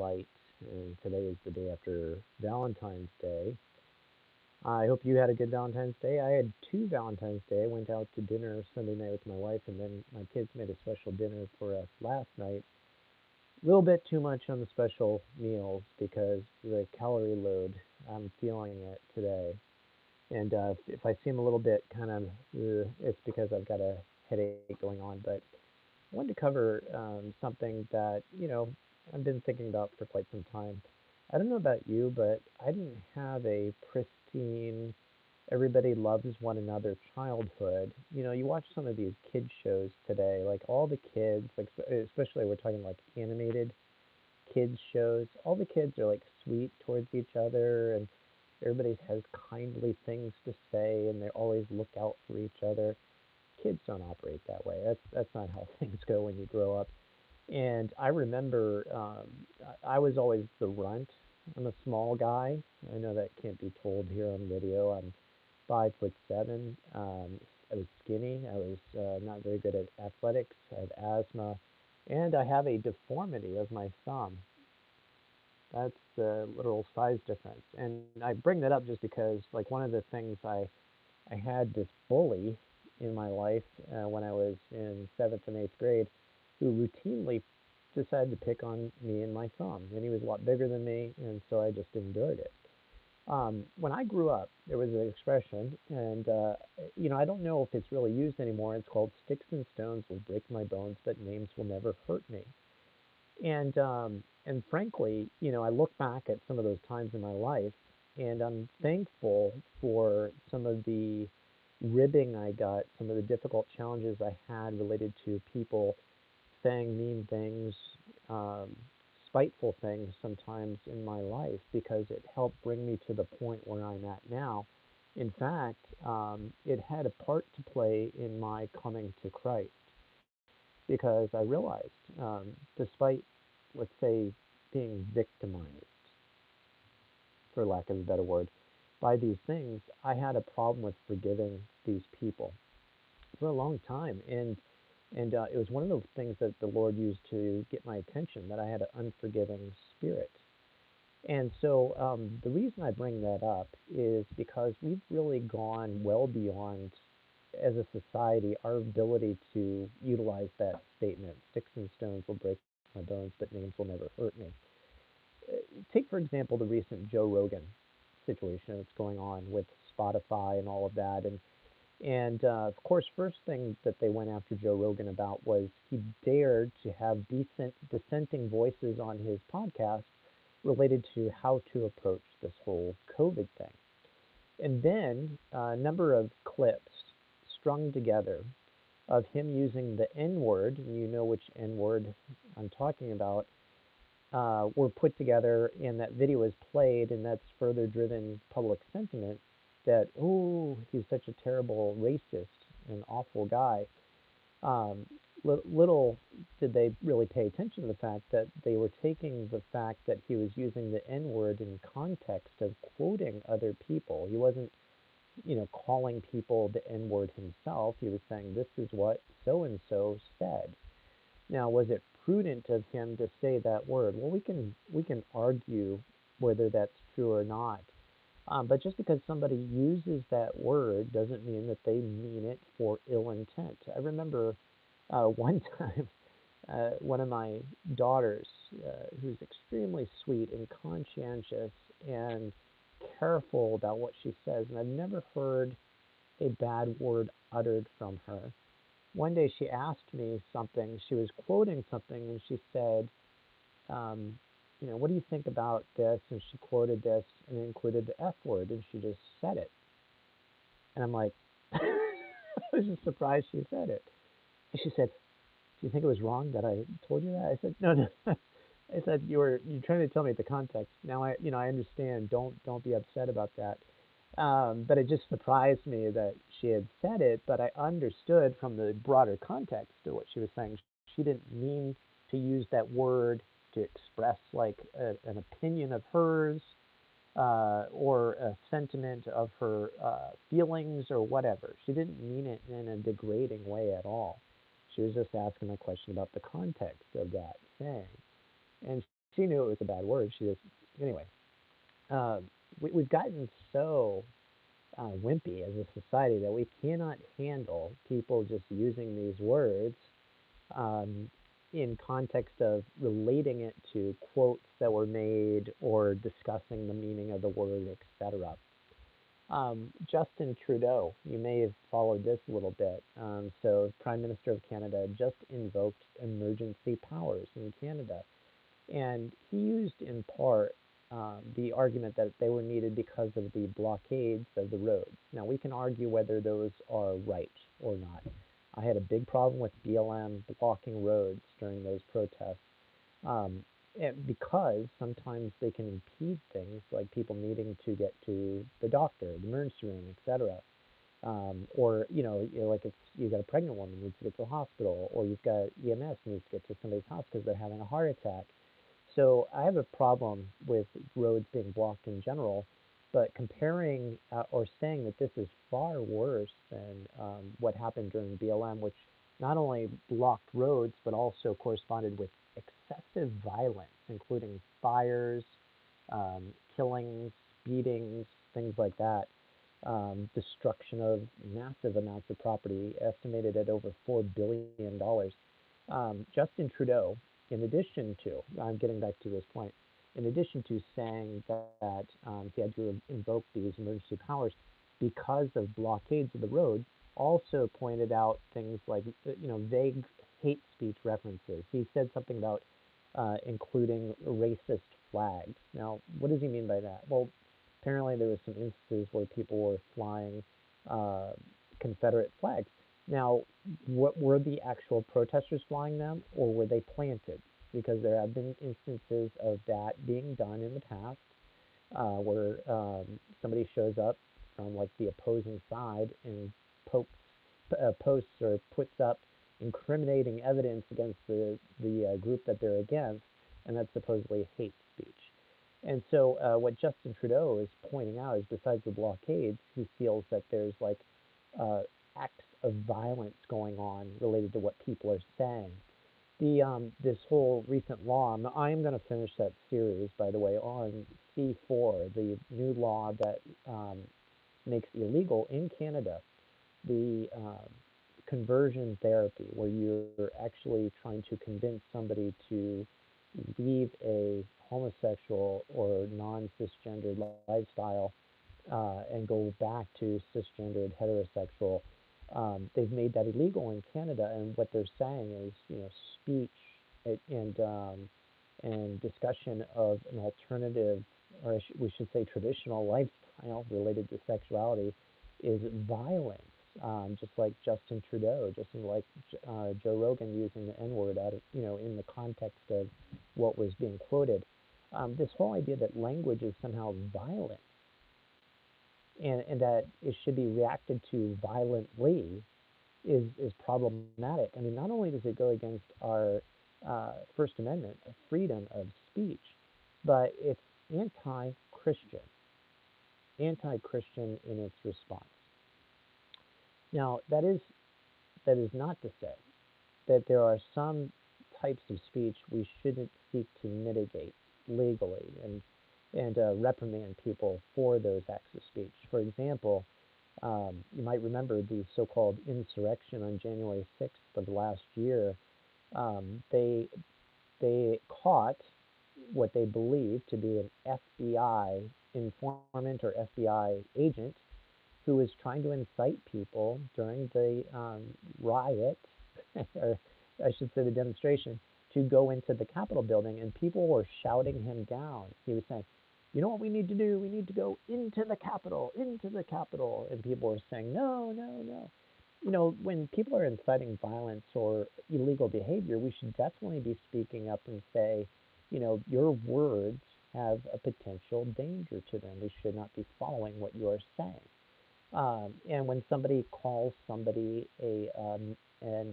light, and today is the day after Valentine's Day. I hope you had a good Valentine's Day. I had two Valentine's Day. I went out to dinner Sunday night with my wife, and then my kids made a special dinner for us last night. A little bit too much on the special meals because the calorie load, I'm feeling it today. And if I seem a little bit kind of, it's because I've got a headache going on. But I wanted to cover something that, I've been thinking about for quite some time. I don't know about you, but I didn't have a pristine, everybody loves one another childhood. You watch some of these kid shows today, like all the kids, like especially we're talking like animated kids shows, all the kids are like sweet towards each other and everybody has kindly things to say and they always look out for each other. Kids don't operate that way. That's not how things go when you grow up. And I remember I was always the runt. I'm a small guy. I know that can't be told here on video. I'm 5'7". I was skinny. I was not very good at athletics. I have asthma, and I have a deformity of my thumb. That's the literal size difference. And I bring that up just because, like, one of the things I had this bully in my life when I was in seventh and eighth grade who routinely decided to pick on me and my thumb. And he was a lot bigger than me, and so I just endured it. When I grew up, there was an expression, and I don't know if it's really used anymore. It's called "sticks and stones will break my bones, but names will never hurt me." And frankly, I look back at some of those times in my life, and I'm thankful for some of the ribbing I got, some of the difficult challenges I had related to people saying mean things, um, spiteful things sometimes in my life because it helped bring me to the point where I'm at now. In fact, it had a part to play in my coming to Christ because I realized, despite, let's say, being victimized, for lack of a better word, by these things, I had a problem with forgiving these people for a long time, and it was one of those things that the Lord used to get my attention that I had an unforgiving spirit. And so the reason I bring that up is because we've really gone well beyond, as a society, our ability to utilize that statement sticks and stones will break my bones, but names will never hurt me. Take, for example, the recent Joe Rogan situation that's going on with Spotify and all of that. And of course, first thing that they went after Joe Rogan about was he dared to have dissenting voices on his podcast related to how to approach this whole COVID thing. And then a number of clips strung together of him using the N word, and you know which N word I'm talking about, were put together, and that video was played, and that's further driven public sentiment that, oh, he's such a terrible racist and awful guy. Um, little did they really pay attention to the fact that they were taking the fact that he was using the N word in context of quoting other people. He wasn't, calling people the N word himself. He was saying, this is what so and so said. Now, was it prudent of him to say that word? Well, we can argue whether that's true or not. But just because somebody uses that word doesn't mean that they mean it for ill intent. I remember one time one of my daughters, who's extremely sweet and conscientious and careful about what she says, and I've never heard a bad word uttered from her. One day she asked me something, she was quoting something, and she said, um, what do you think about this? And she quoted this and it included the F word, and she just said it. And I'm like, I was just surprised she said it. And she said, do you think it was wrong that I told you that? I said, no, no. I said, you're trying to tell me the context. Now I understand. Don't be upset about that. But it just surprised me that she had said it, but I understood from the broader context of what she was saying. She didn't mean to use that word to express like an opinion of hers or a sentiment of her feelings or whatever. She didn't mean it in a degrading way at all. She was just asking a question about the context of that saying. And She knew it was a bad word. She just anyway. Uh, we've gotten so wimpy as a society that we cannot handle people just using these words um, in context of relating it to quotes that were made or discussing the meaning of the word, etc. Justin Trudeau, you may have followed this a little bit. So, Prime Minister of Canada just invoked emergency powers in Canada. And he used in part the argument that they were needed because of the blockades of the roads. Now, we can argue whether those are right or not. I had a big problem with BLM blocking roads during those protests um, because sometimes they can impede things like people needing to get to the doctor, the emergency room, etc. Or like if you got a pregnant woman needs to get to the hospital, or you've got EMS needs to get to somebody's house because they're having a heart attack. So I have a problem with roads being blocked in general, but comparing or saying that this is far worse than what happened during BLM, which not only blocked roads but also corresponded with excessive violence, including fires, killings, beatings, things like that, destruction of massive amounts of property, estimated at over $4 billion. Justin Trudeau, in addition to, I'm getting back to this point, in addition to saying that he had to invoke these emergency powers because of blockades of the road, also pointed out things like vague hate speech references. He said something about including racist flags. Now, what does he mean by that? Well, apparently there was some instances where people were flying uh, Confederate flags. Now, what were the actual protesters flying them, or were they planted? Because there have been instances of that being done in the past, where somebody shows up from like the opposing side and pokes, posts or puts up incriminating evidence against the group that they're against, and that's supposedly hate speech. And so, what Justin Trudeau is pointing out is, besides the blockades, he feels that there's like uh, acts of violence going on related to what people are saying. The this whole recent law, I am going to finish that series, by the way, on C4, the new law that um, makes illegal in Canada the conversion therapy, where you're actually trying to convince somebody to leave a homosexual or non-cisgendered lifestyle and go back to cisgendered heterosexual. They've made that illegal in Canada, and what they're saying is, speech and discussion of an alternative, or we should say traditional lifestyle related to sexuality, is violence. Just like Justin Trudeau, just like Joe Rogan using the N word out of, in the context of what was being quoted. This whole idea that language is somehow violence, and that it should be reacted to violently is problematic. I mean, not only does it go against our First Amendment, freedom of speech, but it's anti-Christian, anti-Christian in its response. Now, that is not to say that there are some types of speech we shouldn't seek to mitigate legally and reprimand people for those acts of speech. For example, you might remember the so-called insurrection on January 6th of last year. They caught what they believed to be an FBI informant or FBI agent who was trying to incite people during the riot, or I should say the demonstration, to go into the Capitol building, and people were shouting him down. He was saying, "You know what we need to do? We need to go into the Capitol, into the Capitol," and people were saying, "No, no, no." When people are inciting violence or illegal behavior, we should definitely be speaking up and say, your words have a potential danger to them. We should not be following what you are saying. And when somebody calls somebody a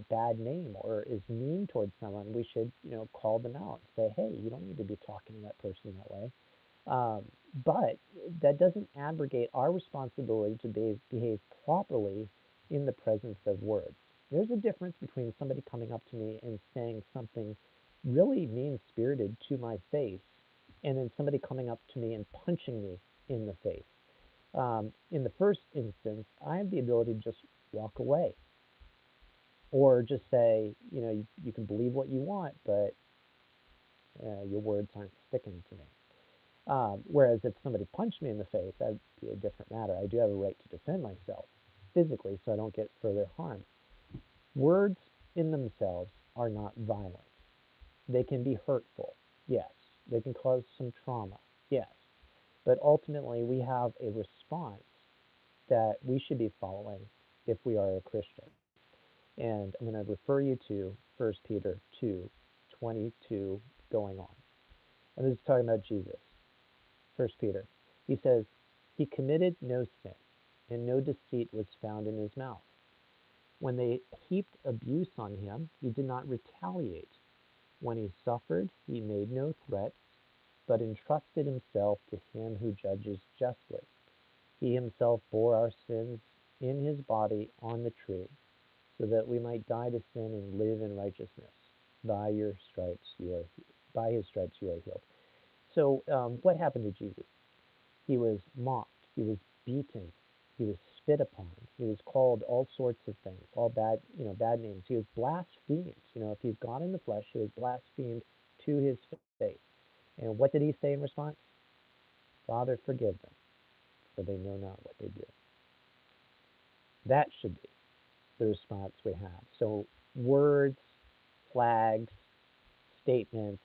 bad name or is mean towards someone, we should, call them out and say, hey, you don't need to be talking to that person that way. Um, but that doesn't abrogate our responsibility to behave properly in the presence of words. There's a difference between somebody coming up to me and saying something really mean spirited to my face, and then somebody coming up to me and punching me in the face. In the first instance, I have the ability to just walk away or just say, you can believe what you want, but your words aren't sticking to me. Whereas if somebody punched me in the face, that'd be a different matter. I do have a right to defend myself physically so I don't get further harm. Words in themselves are not violent. They can be hurtful, yes. They can cause some trauma, yes. But ultimately, we have a response that we should be following if we are a Christian. And I'm going to refer you to 1 Peter 2:22 going on. And this is talking about Jesus. 1 Peter. He says, "He committed no sin, and no deceit was found in his mouth. When they heaped abuse on him, he did not retaliate. When he suffered, he made no threats, but entrusted himself to him who judges justly. He himself bore our sins in his body on the tree, so that we might die to sin and live in righteousness. By your stripes you are by his stripes you are healed." So, what happened to Jesus? He was mocked, he was beaten, he was spit upon, he was called all sorts of things, all bad, bad names. He was blasphemed. If he's God in the flesh, he was blasphemed to his face. And what did he say in response? "Father, forgive them, for they know not what they do." That should be the response we have. So, words, flags, statements,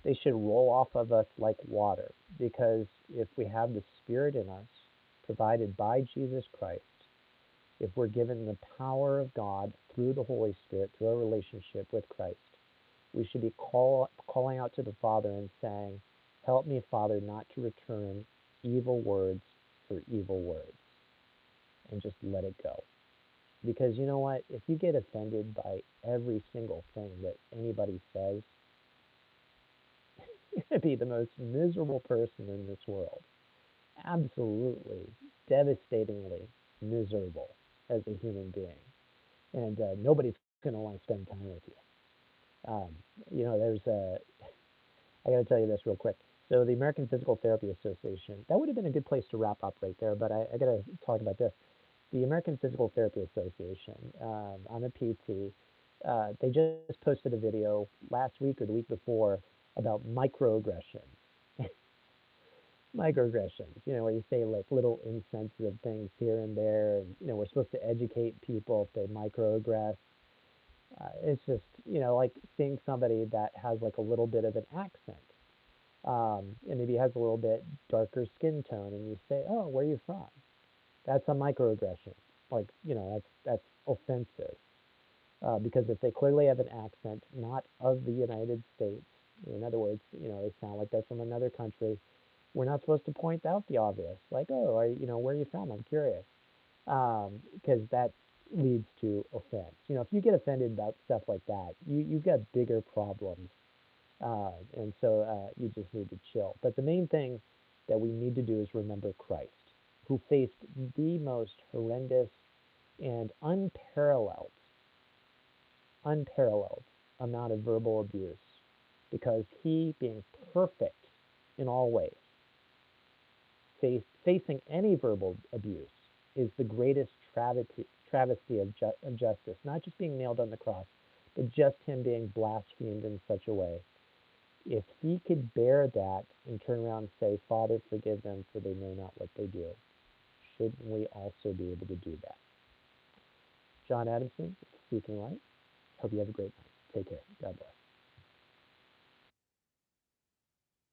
they should roll off of us like water, because if we have the Spirit in us, provided by Jesus Christ, if we're given the power of God through the Holy Spirit, through our relationship with Christ, we should be calling out to the Father and saying, "Help me, Father, not to return evil words for evil words," and just let it go. Because you know what? If you get offended by every single thing that anybody says, you're going to be the most miserable person in this world. Absolutely, devastatingly miserable as a human being. And nobody's going to want to spend time with you. Um, there's a, I got to tell you this real quick. So, the American Physical Therapy Association, that would have been a good place to wrap up right there, but I got to talk about this. The American Physical Therapy Association, I'm a PT. They just posted a video last week or the week before about microaggressions. Microaggressions, where you say like little insensitive things here and there, and we're supposed to educate people if they microaggress. It's just like seeing somebody that has like a little bit of an accent, and maybe has a little bit darker skin tone, and you say, "Oh, where are you from?" That's a microaggression. Like that's offensive, because if they clearly have an accent not of the United States, in other words, they sound like they're from another country, we're not supposed to point out the obvious, like, "Oh, where are you from? I'm curious," because that leads to offense. If you get offended about stuff like that, you've got bigger problems, and so you just need to chill. But the main thing that we need to do is remember Christ, who faced the most horrendous and unparalleled amount of verbal abuse, because he, being perfect in all ways, facing any verbal abuse is the greatest travesty of justice. Not just being nailed on the cross, but just him being blasphemed in such a way. If he could bear that and turn around and say, "Father, forgive them, for they know not what they do," shouldn't we also be able to do that? John Adamson, Speaking Light. Hope you have a great night. Take care. God bless.